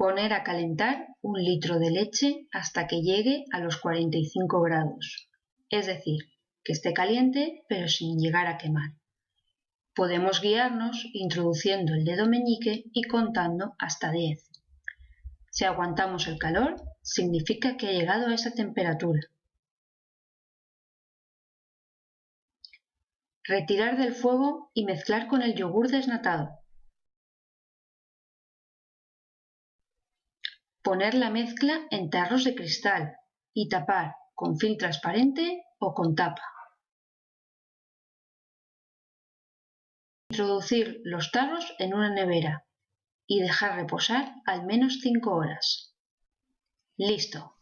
Poner a calentar 1 litro de leche hasta que llegue a los 45 grados, es decir, que esté caliente pero sin llegar a quemar. Podemos guiarnos introduciendo el dedo meñique y contando hasta 10. Si aguantamos el calor, significa que ha llegado a esa temperatura. Retirar del fuego y mezclar con el yogur desnatado. Poner la mezcla en tarros de cristal y tapar con film transparente o con tapa. Introducir los tarros en una nevera y dejar reposar al menos 5 horas. ¡Listo!